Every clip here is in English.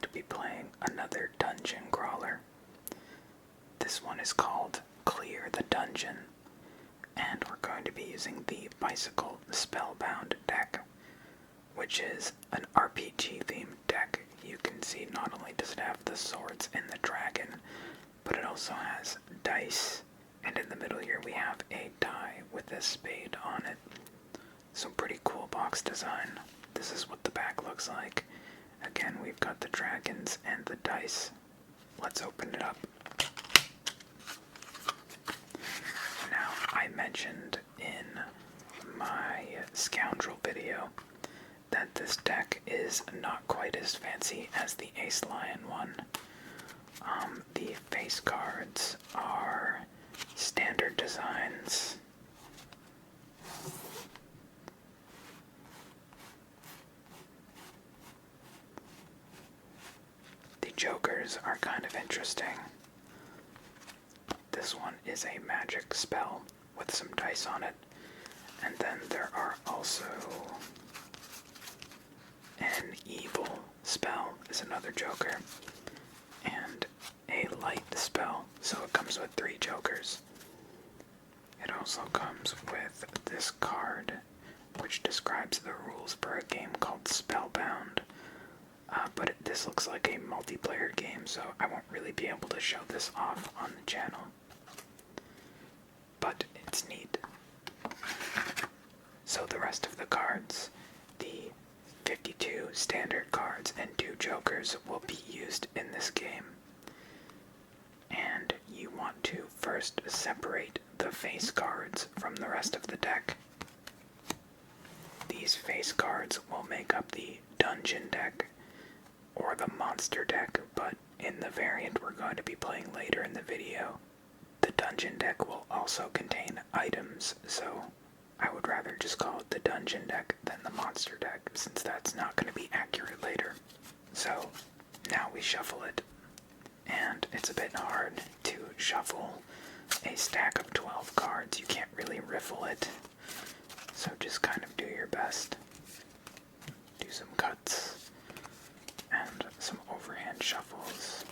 to be playing another dungeon crawler. This one is called Clear the Dungeon, and we're going to be using the Bicycle Spellbound deck, which is an RPG themed deck. You can see not only does it have the swords and the dragon, but it also has dice, and in the middle here we have a die with a spade on it. So pretty cool box design. This is what the back looks like. Again, we've got the dragons and the dice. Let's open it up. Now, I mentioned in my Scoundrel video that this deck is not quite as fancy as the Ace Lion one. The face cards are standard designs. The jokers are kind of interesting. This one is a magic spell with some dice on it, and then there are also an evil spell is another joker, and a light spell, so it comes with 3 jokers. It also comes with this card, which describes the rules for a game called Spellbound. But this looks like a multiplayer game, so I won't really be able to show this off on the channel. But it's neat. So the rest of the cards, the 52 standard cards and 2 jokers, will be used in this game. And you want to first separate the face cards from the rest of the deck. These face cards will make up the dungeon deck or the monster deck, but in the variant we're going to be playing later in the video, the dungeon deck will also contain items, so I would rather just call it the dungeon deck than the monster deck, since that's not going to be accurate later. So now we shuffle it, and it's a bit hard to shuffle a stack of 12 cards. You can't really riffle it, so just kind of do your best. Do some cuts and some overhand shuffles.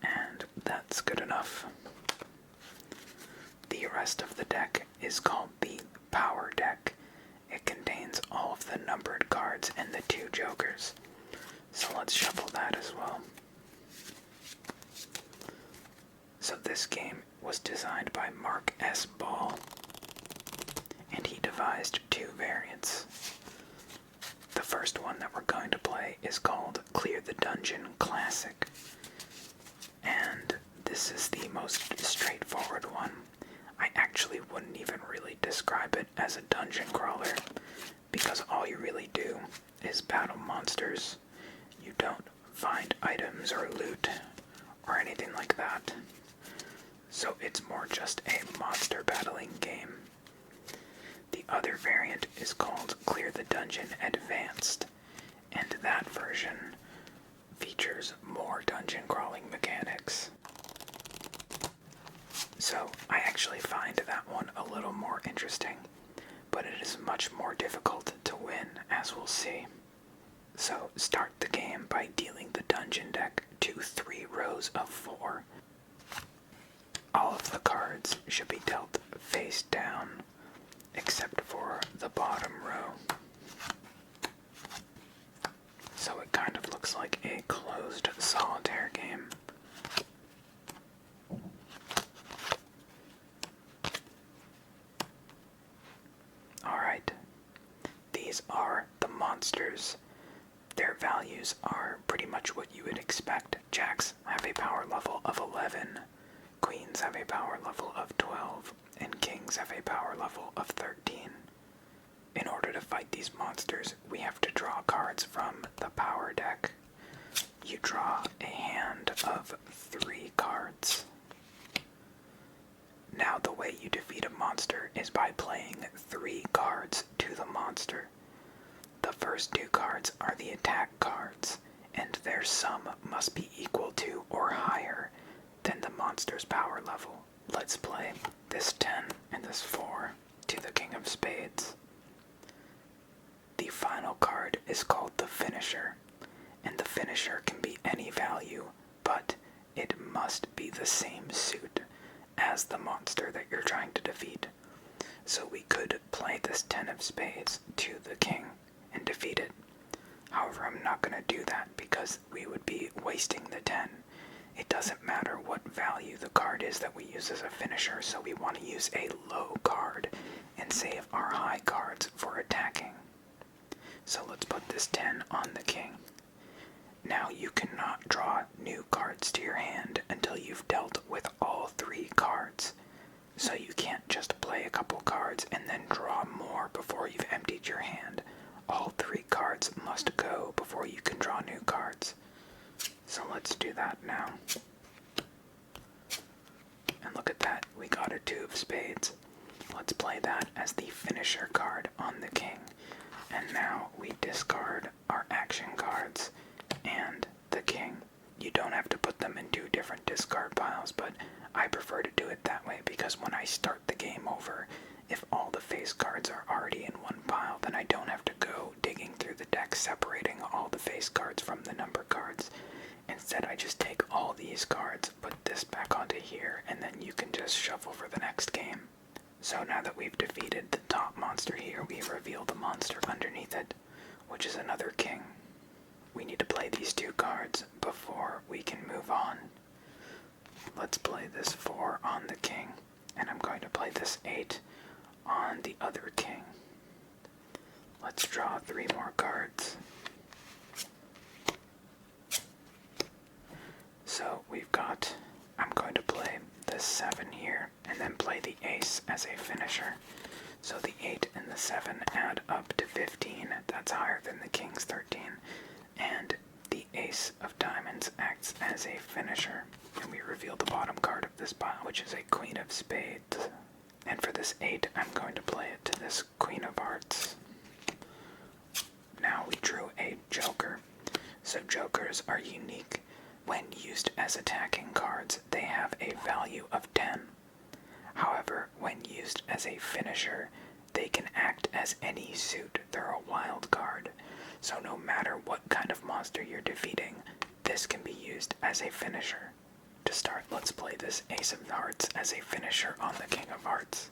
And that's good enough. The rest of the deck is called the Power Deck. It contains all of the numbered cards and the 2 jokers. So let's shuffle that as well. So this game was designed by Mark S. Ball, and he devised 2 variants. The first one that we're going to play is called Clear the Dungeon Classic, and this is the most straightforward one. I actually wouldn't even really describe it as a dungeon crawler, because all you really do is battle monsters. You don't find items or loot or anything like that. So it's more just a monster battling game. The other variant is called Clear the Dungeon Advanced, and that version features more dungeon crawling mechanics. So I actually find that one a little more interesting, but it is much more difficult to win, as we'll see. So start the game by dealing the dungeon deck to 3 rows of 4. All of the cards should be dealt face down, except for the bottom row. So it kind of looks like a closed solitaire game. Alright, these are the monsters. Their values are pretty much what you would expect. Jacks have a power level of 11, queens have a power level of 12, and kings have a power level of 13. In order to fight these monsters, we have to draw cards from the power deck. You draw a hand of 3 cards. Now the way you defeat a monster is by playing 3 cards to the monster. The first 2 cards are the attack cards, and their sum must be equal to or higher than the monster's power level. Let's play this 10 and this 4 to the King of Spades. The final card is called the finisher, and the finisher can be any value, but it must be the same suit as the monster that you're trying to defeat. So we could play this 10 of spades to the king and defeat it. However, I'm not going to do that because we would be wasting the 10. It doesn't matter what value the card is that we use as a finisher, so we want to use a low card and save our high cards for attacking. So let's put this 10 on the king. Now you cannot draw new cards to your hand until you've dealt with all 3 cards. So you can't just play a couple cards and then draw more before you've emptied your hand. All 3 cards must go before you can draw new cards. So let's do that now. And look at that, we got a 2 of spades. Let's play that as the finisher card on the king. And now we discard our action cards and the king. You don't have to put them in 2 different discard piles, but I prefer to do it that way because when I start the game over, if all the face cards are already in one pile, then I don't have to go digging through the deck separating all the face cards from the number cards. Instead, I just take all these cards, put this back onto here, and then you can just shuffle for the next game. So now that we've defeated the top monster here, we reveal the monster underneath it, which is another king. We need to play these 2 cards before we can move on. Let's play this 4 on the king, and I'm going to play this 8 on the other king. Let's draw 3 more cards. So we've got, I'm going to play the 7 here, and then play the ace as a finisher. So the 8 and the 7 add up to 15, that's higher than the king's 13. And the ace of diamonds acts as a finisher. And we reveal the bottom card of this pile, which is a queen of spades. And for this 8, I'm going to play it to this queen of hearts. Now we drew a joker. So jokers are unique. When used as attacking cards, they have a value of 10. However, when used as a finisher, they can act as any suit. They're a wild card. So no matter what kind of monster you're defeating, this can be used as a finisher. To start, let's play this ace of hearts as a finisher on the king of hearts.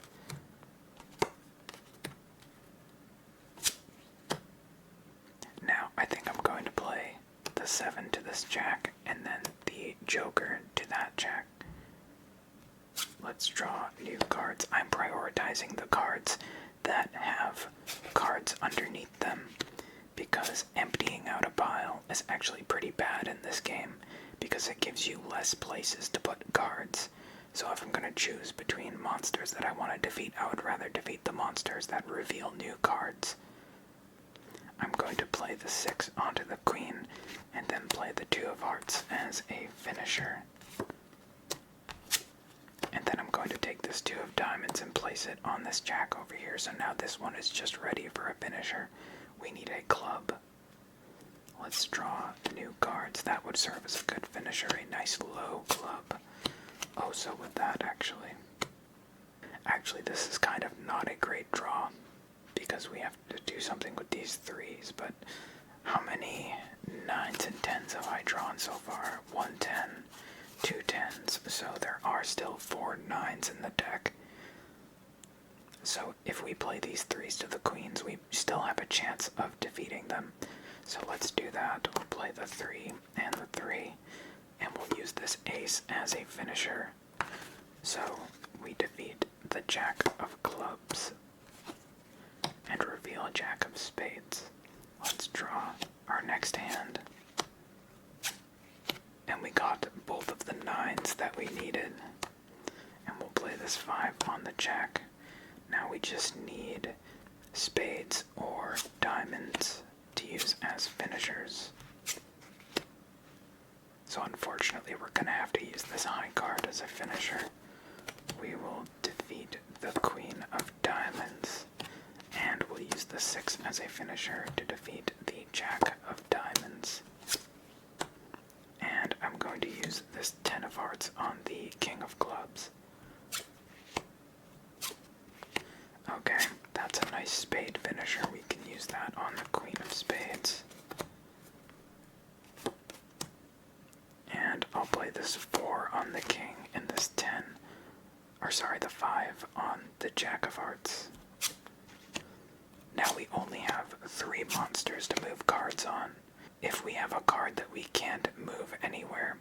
Now, I think I'm going to play the 7 to this jack, and then the joker to that jack. Let's draw new cards. I'm prioritizing the cards that have cards underneath them, because emptying out a pile is actually pretty bad in this game, because it gives you less places to put cards. So if I'm going to choose between monsters that I want to defeat, I would rather defeat the monsters that reveal new cards. I'm going to play the 6 onto the queen, and then play the 2 of hearts as a finisher. And then I'm going to take this 2 of diamonds and place it on this jack over here, so now this one is just ready for a finisher. We need a club. Let's draw new cards. That would serve as a good finisher, a nice low club. Oh, so with that, actually this is kind of not a great draw, because we have to do something with these 3s, but how many 9s and 10s have I drawn so far? 1 10, 2 10s, so there are still 4 9s in the deck. So if we play these 3s to the queens, we still have a chance of defeating them. So let's do that. We'll play the 3 and the 3, and we'll use this ace as a finisher. So we defeat the jack of clubs and reveal a jack of spades. Let's draw our next hand. And we got both of the 9s that we needed. And we'll play this 5 on the jack. Now we just need spades or diamonds to use as finishers. So unfortunately we're going to have to use this high card as a finisher. We will defeat the queen of diamonds, and we'll use the 6 as a finisher to defeat the jack of diamonds. And I'm going to use this 10 of hearts on the king of clubs. Okay, That's a nice spade finisher. We can use that on the queen of spades. And I'll play this 4 on the king and this 10, or sorry, the 5 on the jack of hearts. Now we only have 3 monsters to move cards on. If we have a card that we can't move anywhere,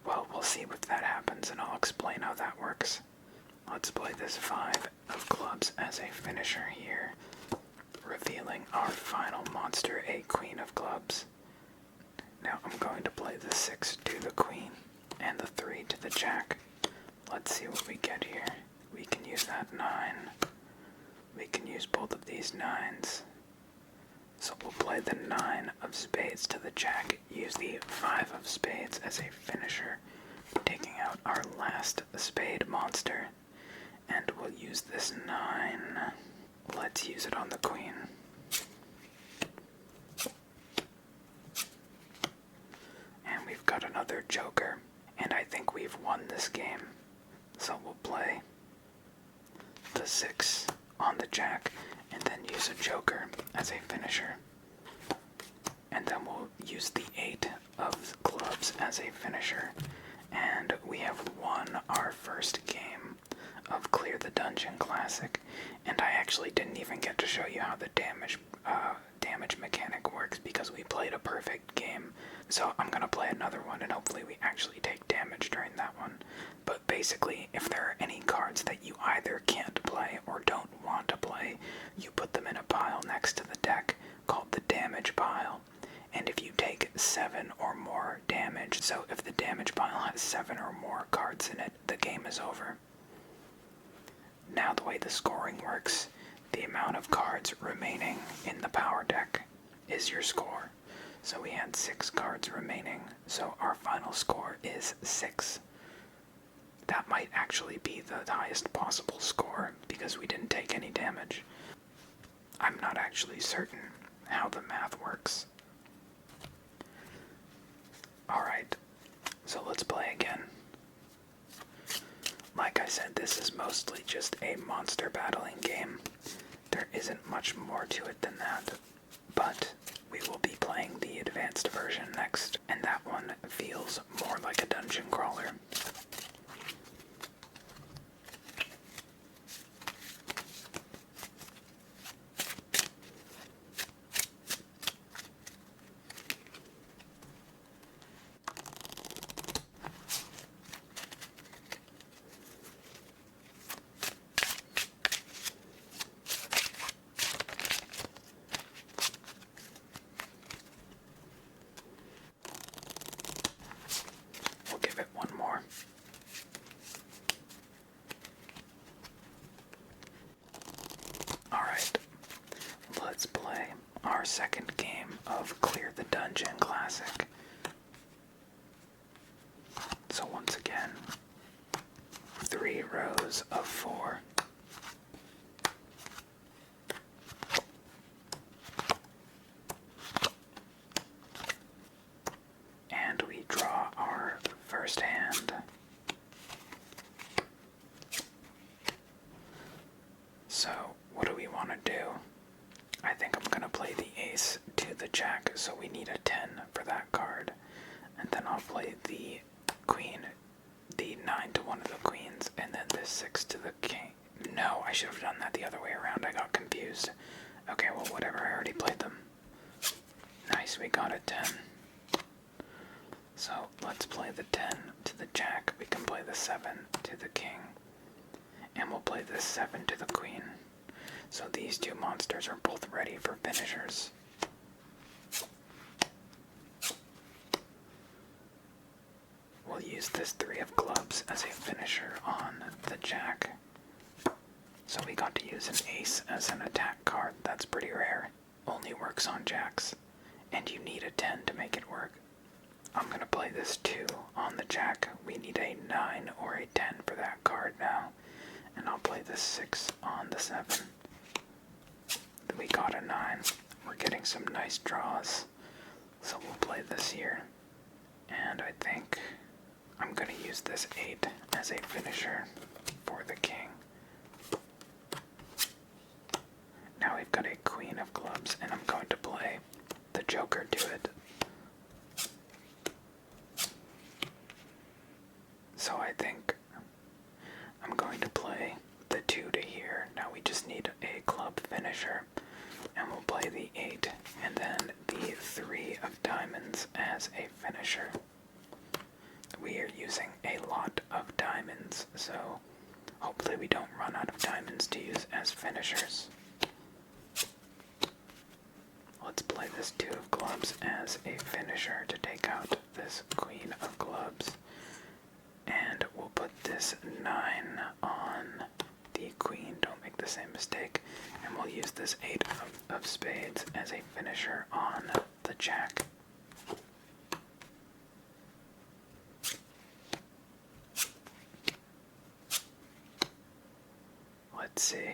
well, we'll see if that happens, and I'll explain how that works. Let's play this 5 of clubs as a finisher here, revealing our final monster, a queen of clubs. Now I'm going to play the 6 to the queen and the 3 to the jack. Let's see what we get here. We can use that 9. We can use both of these 9s. So we'll play the 9 of spades to the jack, use the 5 of spades as a finisher, taking out our last spade monster, and we'll use this 9. Let's use it on the queen. And we've got another joker, and I think we've won this game. So we'll play the 6 on the jack, and then use a joker as a finisher. And then we'll use the 8 of clubs as a finisher. And we have won our first game of Clear the Dungeon Classic. And I actually didn't even get to show you how the damage mechanic works because we played a perfect game. So I'm going to play another one, and hopefully we actually take damage during that one. But basically, if there are any cards that you either can't play or don't want to play, you put them in a pile next to the deck called the damage pile. And if you take 7 or more damage, so if the damage pile has 7 or more cards in it, the game is over. Now the way the scoring works, the amount of cards remaining in the power deck is your score. So we had 6 cards remaining, so our final score is 6. That might actually be the highest possible score because we didn't take any damage. I'm not actually certain how the math works. Alright, so let's play again. Like I said, this is mostly just a monster battling game. There isn't much more to it than that, but we will be playing the advanced version next, and that one feels more like a dungeon crawler. Let's play our second game of Clear the Dungeon Classic. So once again, 3 rows of 4. And we draw our first hand. So what do we want to do? I think I'm going to play the ace to the jack, so we need a 10 for that card. And then I'll play the queen, the 9 to one of the queens, and then the 6 to the king. No, I should have done that the other way around. I got confused. Okay, well, whatever. I already played them. Nice, we got a 10. So let's play the 10 to the jack. We can play the 7 to the king. And we'll play the 7 to the queen. So these 2 monsters are both ready for finishers. We'll use this 3 of clubs as a finisher on the jack. So we got to use an ace as an attack card. That's pretty rare. Only works on jacks. And you need a 10 to make it work. I'm going to play this 2 on the jack. We need a 9 or a 10 for that card now. And I'll play this 6 on the 7. We got a 9. We're getting some nice draws. So we'll play this here. And I think I'm going to use this 8 as a finisher for the king. we've got a queen of clubs, and I'm going to play the joker to it. So I think I'm going to play the 2 to here. Now we just need a club finisher, and we'll play the 8, and then the 3 of diamonds as a finisher. We are using a lot of diamonds, so hopefully we don't run out of diamonds to use as finishers. Let's play this 2 of clubs as a finisher to take out this queen of clubs. And we'll put this 9 on the queen, don't make the same mistake. And we'll use this 8 of spades as a finisher on the jack. Let's see.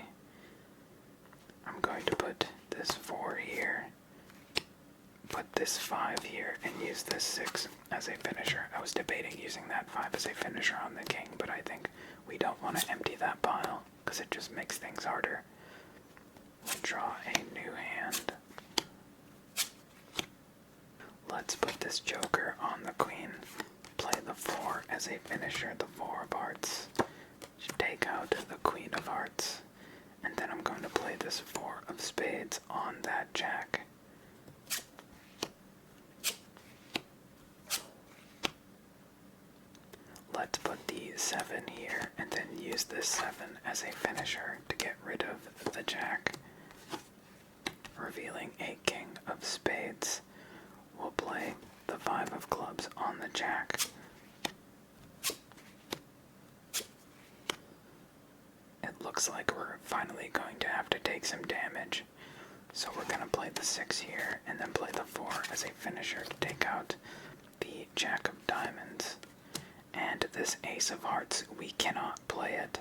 I'm going to put this 4 here, put this 5 here, and use this 6 as a finisher. I was debating using that 5 as a finisher on the king, but I think we don't want to empty that pile, because it just makes things harder. We'll draw a new hand. Let's put this joker on the queen, play the 4 as a finisher, the 4 of hearts. Take out the queen of hearts, and then I'm going to play this 4 of spades on that jack. Let's put the 7 here, and then use this 7 as a finisher to get rid of the jack, revealing a king of spades. We'll play the 5 of clubs on the jack. It looks like we're finally going to have to take some damage, so we're going to play the 6 here, and then play the 4 as a finisher to take out the jack of diamonds. And this ace of hearts, we cannot play it,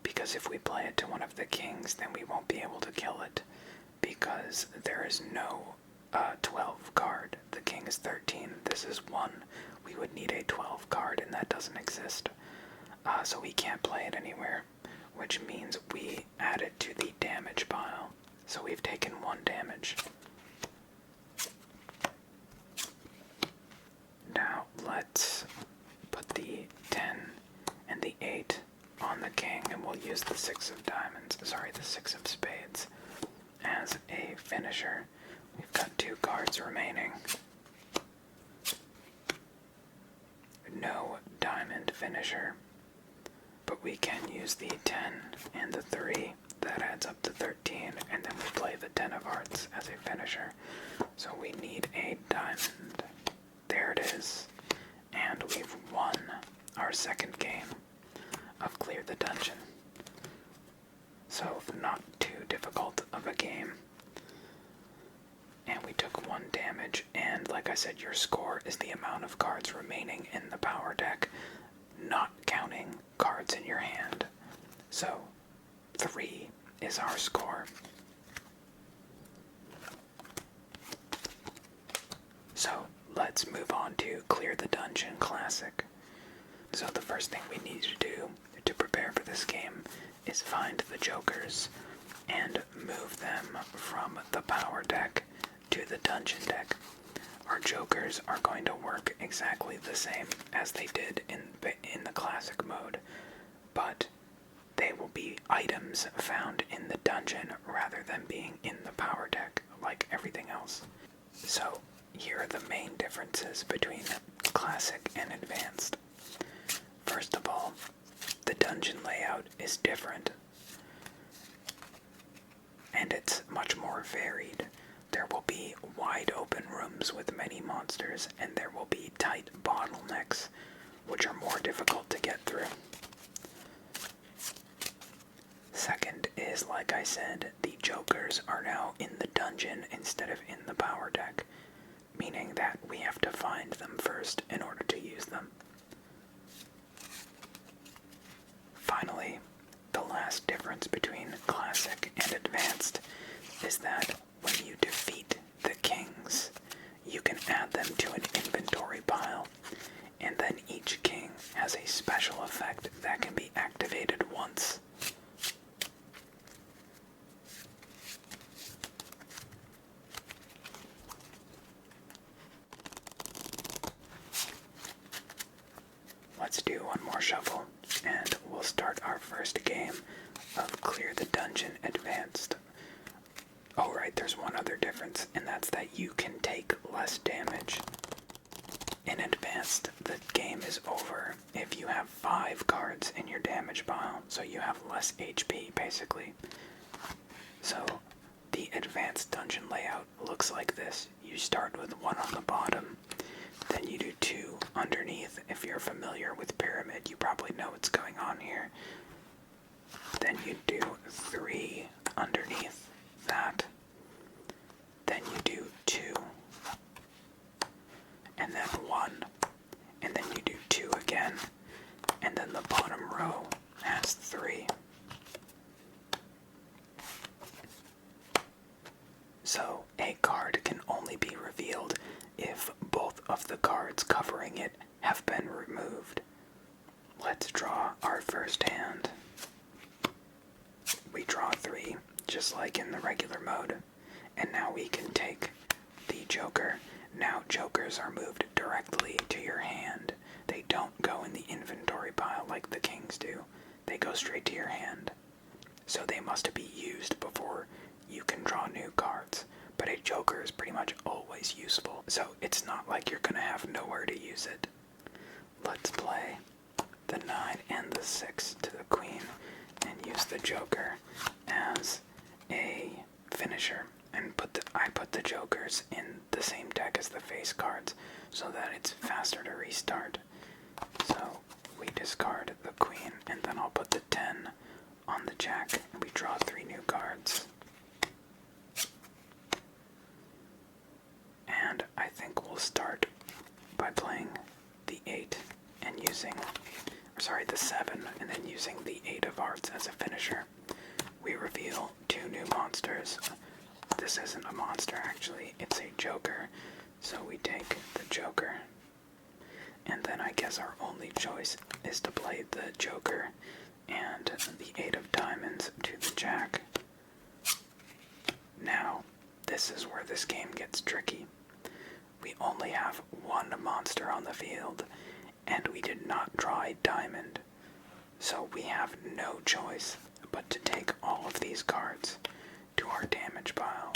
because if we play it to one of the kings, then we won't be able to kill it, because there is no 12 card. The king is 13, this is 1. We would need a 12 card, and that doesn't exist. So we can't play it anywhere, which means we add it to the damage pile. So we've taken 1 damage. Now let's put the 10 and the 8 on the king, and we'll use the 6 of diamonds, the 6 of spades as a finisher. We've got 2 cards remaining. No diamond finisher, but we can use the 10 and the 3. That adds up to 13, and then we play the 10 of hearts as a finisher. So we need a diamond. There it is. And we've won our second game of Clear the Dungeon. So not too difficult of a game. And we took 1 damage, and like I said, your score is the amount of cards remaining in the power deck, not counting cards in your hand. So 3 is our score. So let's move on to Clear the Dungeon Classic. So the first thing we need to do to prepare for this game is find the jokers and move them from the power deck to the dungeon deck. Our jokers are going to work exactly the same as they did in the classic mode, but they will be items found in the dungeon rather than being in the power deck like everything else. So here are the main differences between classic and advanced. First of all, the dungeon layout is different, and it's much more varied. There will be wide open rooms with many monsters, and there will be tight bottlenecks, which are more difficult to get through. Second is, like I said, the jokers are now in the dungeon instead of in the power deck, meaning that we have to find them first in order to use them. Finally, the last difference between classic and advanced is that when you defeat the kings, you can add them to an inventory pile, and then each king has a special effect that can be activated once. do one more shuffle, and we'll start our first game of Clear the Dungeon Advanced. Oh right, there's one other difference, and that's that you can take less damage. In Advanced, the game is over if you have 5 cards in your damage pile, so you have less HP, basically. So, the Advanced dungeon layout looks like this. You start with 1 on the bottom, then you do 2 underneath. If you're familiar with Pyramid, you probably know what's going on here. Then you do 3 underneath that. Then you do 2. And then 1. And then you do 2 again. And then the bottom row has 3. So, a card can only be revealed if both of the cards covering it have been removed. Let's draw our first hand. We draw 3, just like in the regular mode. And now we can take the Joker. Now jokers are moved directly to your hand. They don't go in the inventory pile like the kings do. They go straight to your hand. So they must be used before you can draw new cards. But a joker is pretty much always useful, so it's not like you're gonna have nowhere to use it. Let's play the 9 and the 6 to the queen and use the joker as a finisher. And I put the jokers in the same deck as the face cards so that it's faster to restart. So we discard the queen, and then I'll put the 10 on the jack, and we draw 3 new cards. And I think we'll start by playing the 8 and using, the 7, and then using the 8 of hearts as a finisher. We reveal 2 new monsters. This isn't a monster, actually, it's a joker. So we take the joker. And then I guess our only choice is to play the joker and the 8 of diamonds to the jack. Now, this is where this game gets tricky. We only have 1 monster on the field, and we did not draw a diamond. So we have no choice but to take all of these cards to our damage pile.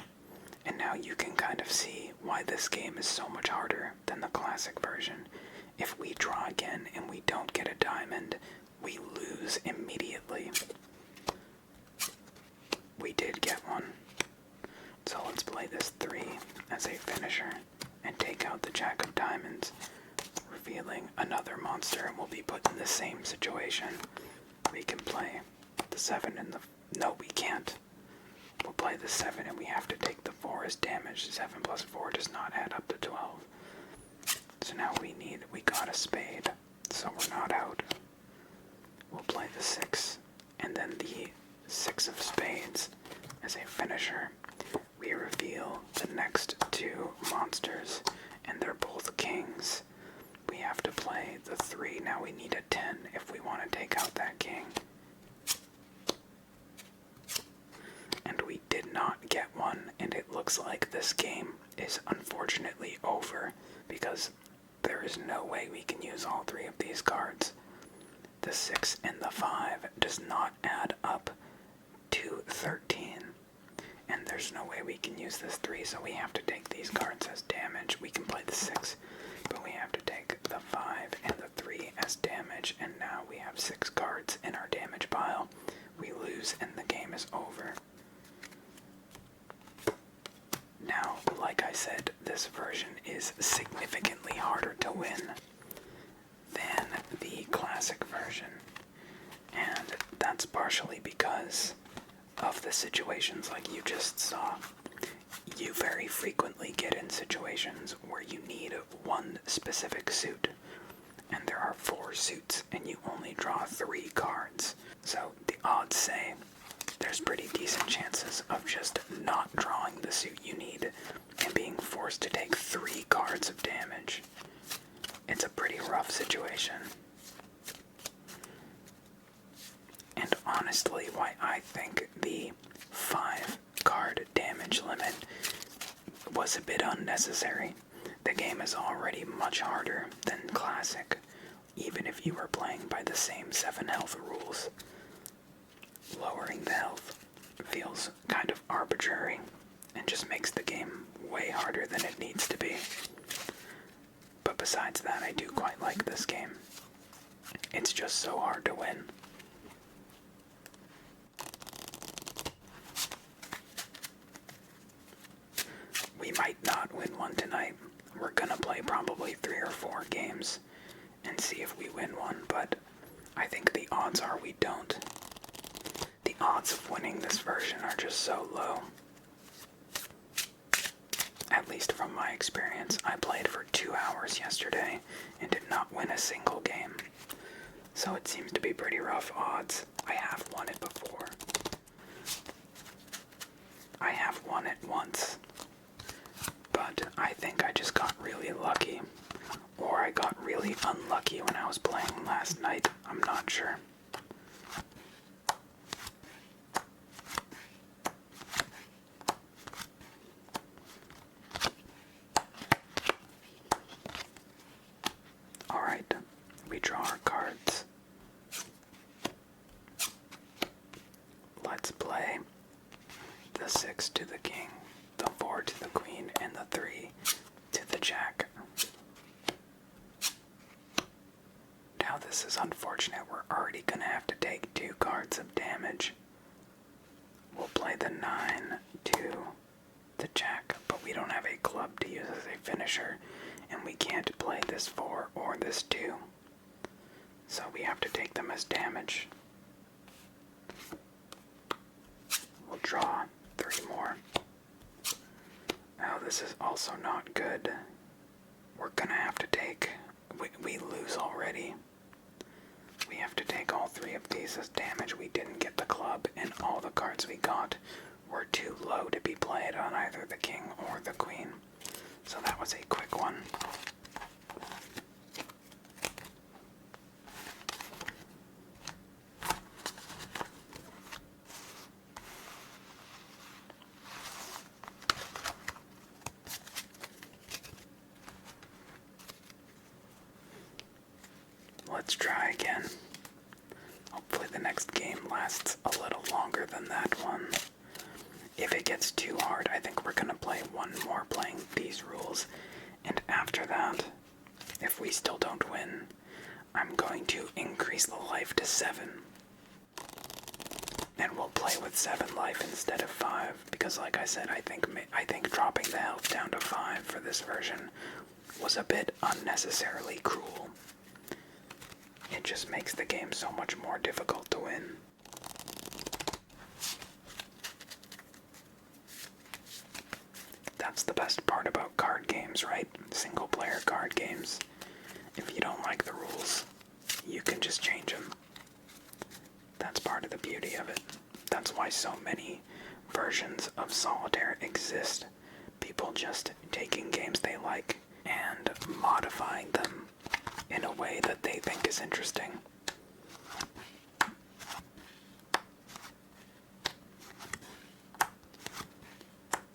And now you can kind of see why this game is so much harder than the classic version. If we draw again and we don't get a diamond, we lose immediately. We did get one. So let's play this 3 as a finisher and take out the jack of diamonds, revealing another monster, and we'll be put in the same situation. We can play the 7 and the... No, we can't. We'll play the 7 and we have to take the 4 as damage. 7 plus 4 does not add up to 12. So now we got a spade, so we're not out. We'll play the 6 and then the 6 of spades as a finisher. We reveal the next 2 monsters, and they're both kings. We have to play the 3. Now we need a 10 if we want to take out that king. And we did not get one, and it looks like this game is unfortunately over because there is no way we can use all 3 of these cards. The 6 and the 5 does not add up to 13. And there's no way we can use this 3, so we have to take these cards as damage. We can play the 6, but we have to take the 5 and the 3 as damage, and now we have 6 cards in our damage pile. We lose, and the game is over. Now, like I said, this version is significantly harder to win than the classic version, and that's partially because of the situations like you just saw. You very frequently get in situations where you need 1 specific suit, and there are 4 suits, and you only draw 3 cards. So the odds say there's pretty decent chances of just not drawing the suit you need and being forced to take 3 cards of damage. It's a pretty rough situation. And honestly, why I think the 5 card damage limit was a bit unnecessary. The game is already much harder than Classic. even if you were playing by the same 7 health rules. Lowering the health feels kind of arbitrary and just makes the game way harder than it needs to be. But besides that, I do quite like this game. It's just so hard to win. We might not win one tonight. We're gonna play probably 3 or 4 games and see if we win one, but I think the odds are we don't. The odds of winning this version are just so low. At least from my experience, I played for 2 hours yesterday and did not win a single game. So it seems to be pretty rough odds. I have won it before. I have won it once. But I think I just got really lucky. Or I got really unlucky when I was playing last night. I'm not sure. Alright, we draw our cards. Let's play the 6 to the king, the 4 to the queen, and the 3 to the jack. Now this is unfortunate. We're already gonna have to take 2 cards of damage. We'll play the 9 to the jack, but we don't have a club to use as a finisher, and we can't play this 4 or this 2. So we have to take them as damage. We'll draw 3 more. Now this is also not good. We're gonna have to take... We lose already. We have to take all 3 of these as damage. We didn't get the club, and all the cards we got were too low to be played on either the king or the queen. So that was a quick one. Let's try again. Hopefully the next game lasts a little longer than that one. If it gets too hard, I think we're gonna play one more playing these rules, and after that, if we still don't win, I'm going to increase the life to 7. And we'll play with 7 life instead of 5, because like I said, I think dropping the health down to 5 for this version was a bit unnecessarily cruel. It just makes the game so much more difficult to win. That's the best part about card games, right? Single player card games. If you don't like the rules, you can just change them. That's part of the beauty of it. That's why so many versions of solitaire exist. People just taking games they like and modifying them in a way that they think is interesting.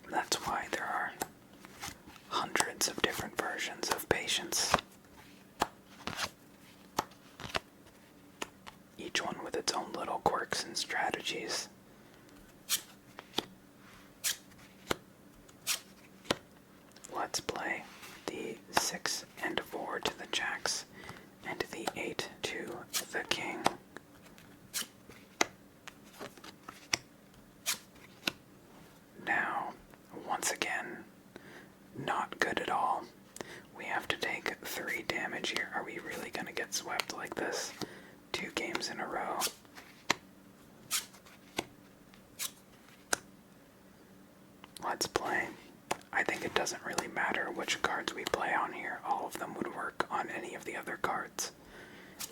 That's why there are hundreds of different versions of Patience. Each one with its own little quirks and strategies. Let's play the 6 and 4 to the jacks, and the 8 to the king. Now, once again, not good at all. We have to take 3 damage here. Are we really gonna get swept like this? 2 games in a row. Let's play. I think it doesn't really matter which cards we play on here. All of them would work on any of the other cards.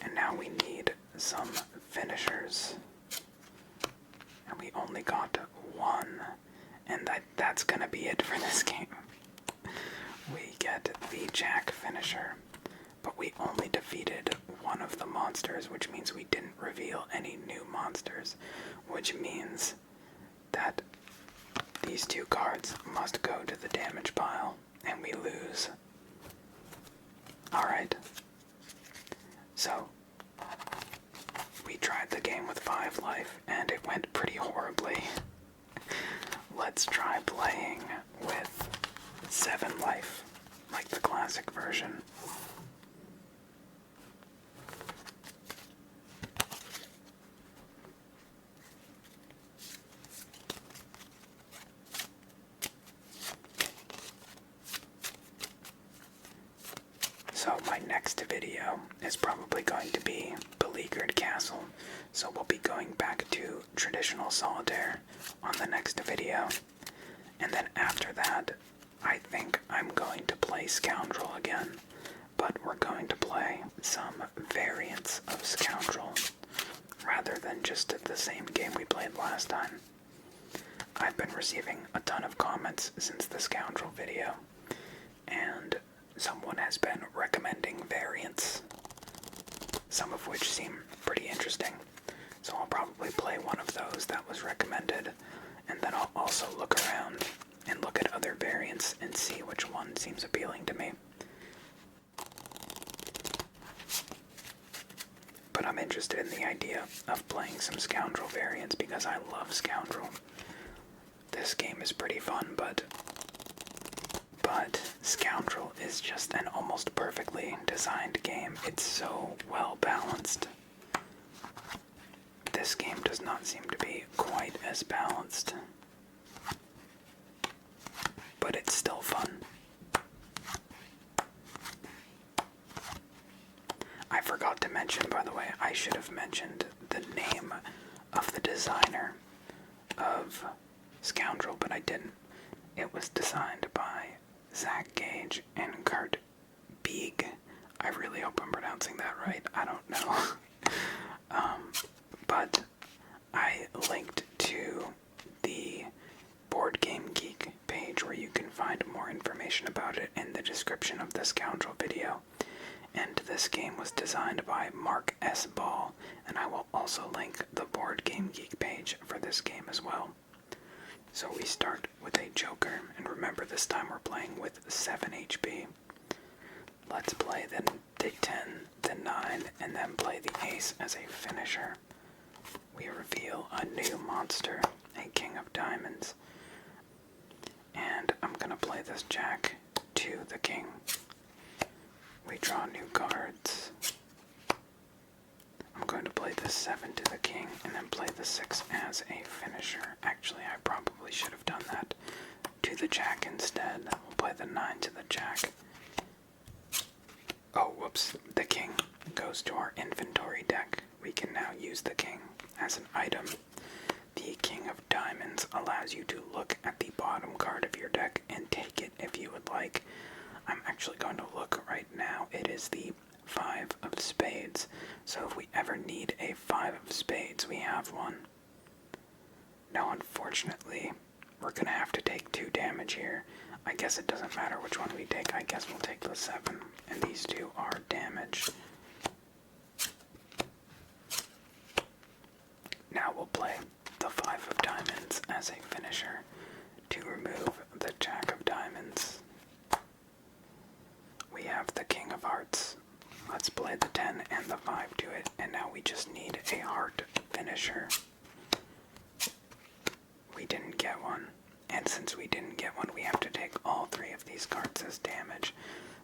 And now we need some finishers. And we only got 1. And that's gonna be it for this game. We get the Jack finisher. But we only defeated one of the monsters, which means we didn't reveal any new monsters. Which means that these 2 cards must go to the damage pile, and we lose. Alright. So, we tried the game with 5 life, and it went pretty horribly. Let's try playing with 7 life, like the classic version. So my next video is probably going to be Beleaguered Castle, so we'll be going back to traditional solitaire on the next video, and then after that, I think I'm going to play Scoundrel again, but we're going to play some variants of Scoundrel, rather than just the same game we played last time. I've been receiving a ton of comments since the Scoundrel video, and someone has been recommending variants, some of which seem pretty interesting. So I'll probably play one of those that was recommended, and then I'll also look around and look at other variants and see which one seems appealing to me. But I'm interested in the idea of playing some Scoundrel variants because I love Scoundrel. This game is pretty fun, but Scoundrel is just an almost perfectly designed game. It's so well balanced. This game does not seem to be quite as balanced, but it's still fun. I forgot to mention, by the way, I should have mentioned the name of the designer of Scoundrel, but I didn't. It was designed by Zach Gage and Kurt Beeg. I really hope I'm pronouncing that right. I don't know. But I linked to the Board Game Geek page where you can find more information about it in the description of the Scoundrel video. And this game was designed by Mark S. Ball, and I will also link the Board Game Geek page for this game as well. So we start with a Joker, and remember this time we're playing with 7 HP. Let's play the 10, the 9, and then play the Ace as a finisher. We reveal a new monster, a King of Diamonds. And I'm gonna play this Jack to the King. We draw new cards. I'm going to play the 7 to the King and then play the 6 as a finisher. Actually, I probably should have done that to the Jack instead. We'll play the 9 to the Jack. Oh, whoops. The King goes to our inventory deck. We can now use the King as an item. The King of Diamonds allows you to look at the bottom card of your deck and take it if you would like. I'm actually going to look right now. It is the 5 of Spades. So if we ever need a 5 of Spades, we have one. Now, unfortunately, we're going to have to take 2 damage here. I guess it doesn't matter which one we take. I guess we'll take the 7. And these 2 are damage. Now we'll play the 5 of Diamonds as a finisher to remove the Jack of Diamonds. We have the King of Hearts. Let's play the 10 and the 5 to it, and now we just need a heart finisher. We didn't get one, and since we didn't get one, we have to take all 3 of these cards as damage.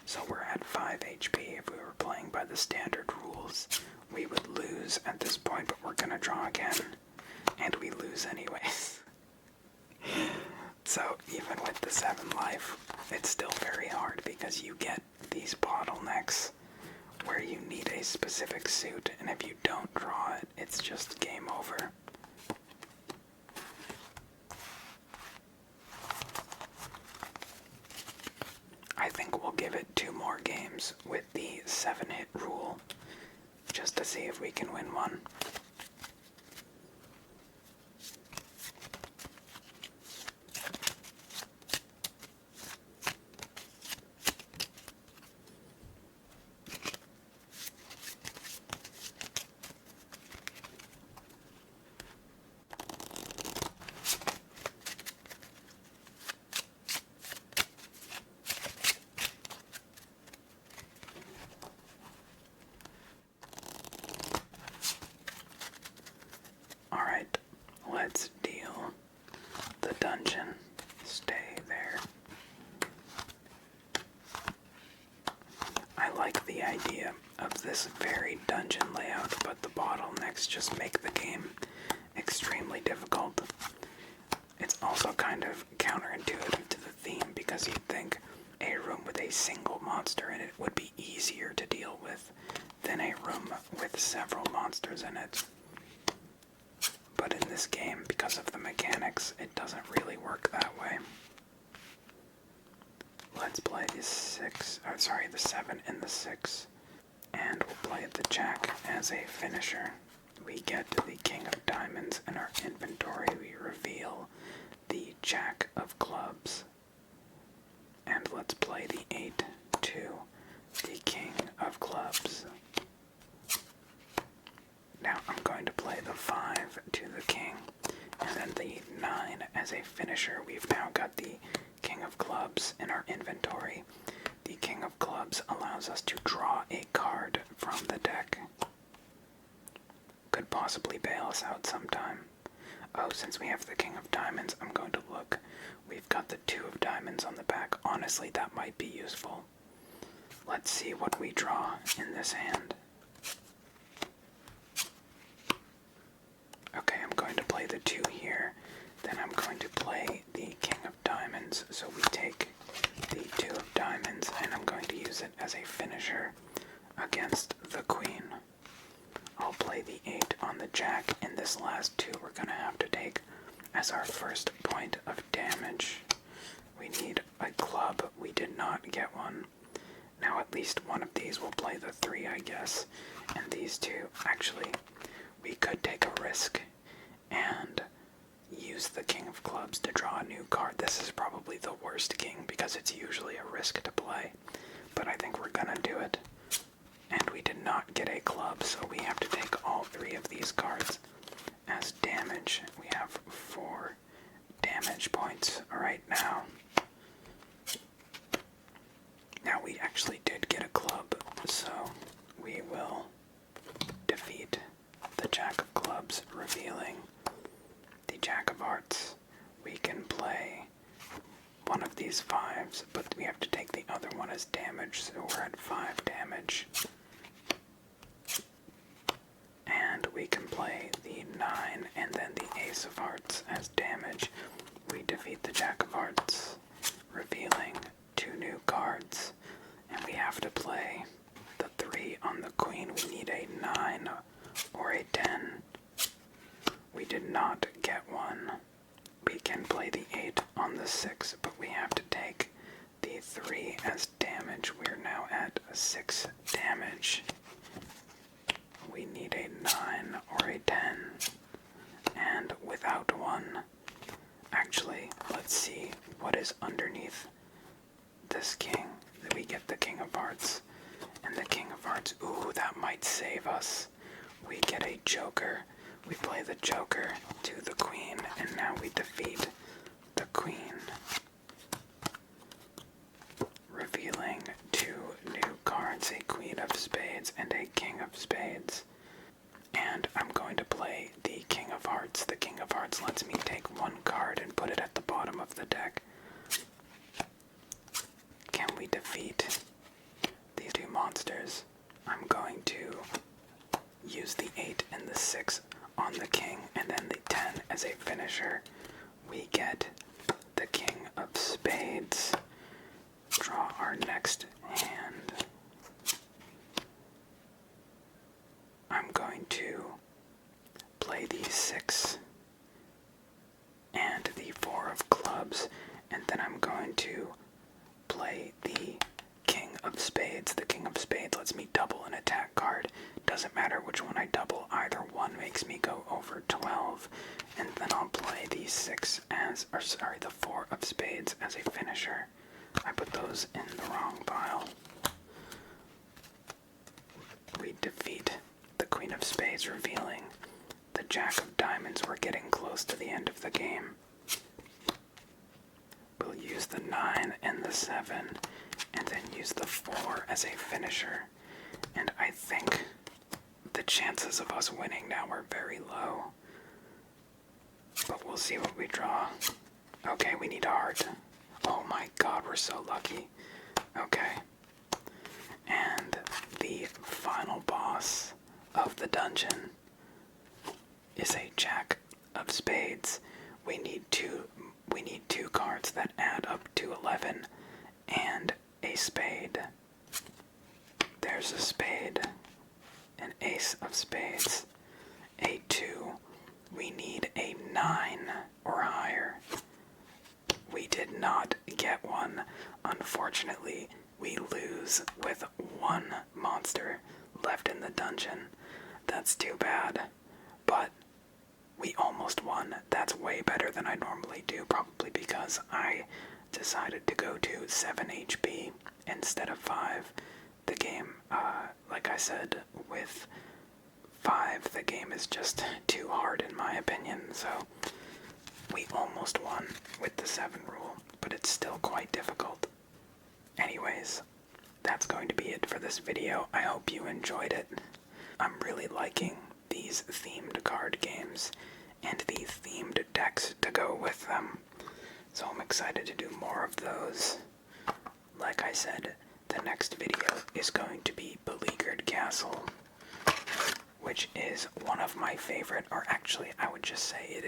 So we're at 5 HP. If we were playing by the standard rules, we would lose at this point, but we're gonna draw again, and we lose anyways. So even with the 7 life, it's still very hard because you get these bottlenecks where you need a specific suit, and if you don't draw it, it's just game over. I think we'll give it 2 more games with the 7-hit rule, just to see if we can win one. also kind of counterintuitive to the theme because you'd think a room with a single monster in it would be easier to deal with than a room with several monsters in it. But in this game, because of the mechanics, it doesn't really work that way. Let's play the 7 and the 6. And we'll play the Jack as a finisher. We get the King of Diamonds in our inventory. We reveal the Jack of Clubs. And let's play the 8 to the King of Clubs. Now I'm going to play the 5 to the King, and then the 9 as a finisher. We've now got the King of Clubs in our inventory. The King of Clubs allows us to draw a card from the deck. Could possibly bail us out sometime. Oh, since we have the King of Diamonds, I'm going to look. We've got the 2 of Diamonds on the back. Honestly, that might be useful. Let's see what we draw in this hand. Okay, I'm going to play the 2 here. Then I'm going to play the King of Diamonds. So we take the 2 of Diamonds, and I'm going to use it as a finisher against the Queen. I'll play the 8 on the Jack, and this last 2 we're going to have to take as our first point of damage. We need a club. We did not get one. Now at least one of these will play the 3, I guess. And these 2, actually, we could take a risk and use the King of Clubs to draw a new card. This is probably the worst king because it's usually a risk to play. But I think we're gonna do it. And we did not get a club, so we have to take all 3 of these cards as damage. We have 4 damage points right now. Now we actually did get a club, so we will defeat the Jack of Clubs, revealing the Jack of Hearts. We can play one of these 5s, but we have to take the other one as damage, so we're at 5 damage. And we can play the 9 and then the Ace of Hearts as damage. We defeat the Jack of Hearts, revealing 2 new cards. And we have to play the 3 on the Queen. We need a 9 or a 10. We did not get one. We can play the 8 on the 6, but we have to take the 3 as damage. We're now at 6 damage. We need a 9 or a 10. And without one, actually, let's see what is underneath this king. We get the King of Hearts. And the King of Hearts, ooh, that might save us. We get a Joker. We play the Joker to the Queen, and now we defeat the Queen, revealing 2 new cards, a Queen of Spades and a King of Spades. And I'm going to play the King of Hearts. The King of Hearts lets me take 1 card and put it at the bottom of the deck. Can we defeat these 2 monsters? I'm going to use the 8 and the 6 on the King, and then the 10 as a finisher. We get the King of Spades. Draw our next hand. I'm going to play the 6 and the 4 of clubs, and then I'm going to play the King of Spades. The King of Spades lets me double an attack card. Doesn't matter which one I double, either one makes me go over 12. And then I'll play the 4 of Spades as a finisher. I put those in the wrong pile. We defeat the Queen of Spades, revealing the Jack of Diamonds. We're getting close to the end of the game. We'll use the 9 and the 7, and then use the 4 as a finisher. And I think the chances of us winning now are very low. But we'll see what we draw. Okay, we need a heart. Oh my god, we're so lucky. Okay. And the final boss of the dungeon is a Jack of Spades. We need cards that add up to 11, and a spade. There's a spade, an ace of spades, a 2. We need a 9 or higher. We did not get one. Unfortunately, we lose with 1 monster left in the dungeon. That's too bad, but we almost won. That's way better than I normally do, probably because I decided to go to 7 HP instead of 5. The game, like I said, with 5, the game is just too hard in my opinion, so we almost won with the 7 rule, but it's still quite difficult. Anyways, that's going to be it for this video. I hope you enjoyed it. I'm really liking these themed card games and the themed decks to go with them, so I'm excited to do more of those. Like I said, the next video is going to be Beleaguered Castle, which is one of my favorite, or actually I would just say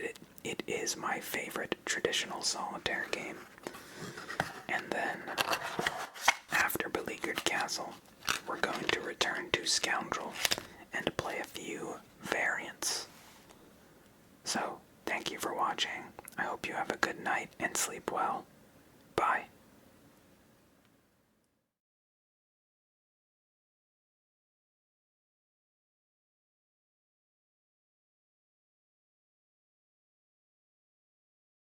it is my favorite traditional solitaire game. And then, after Beleaguered Castle, we're going to return to Scoundrel and play a few variants. So, thank you for watching. I hope you have a good night and sleep well. Bye.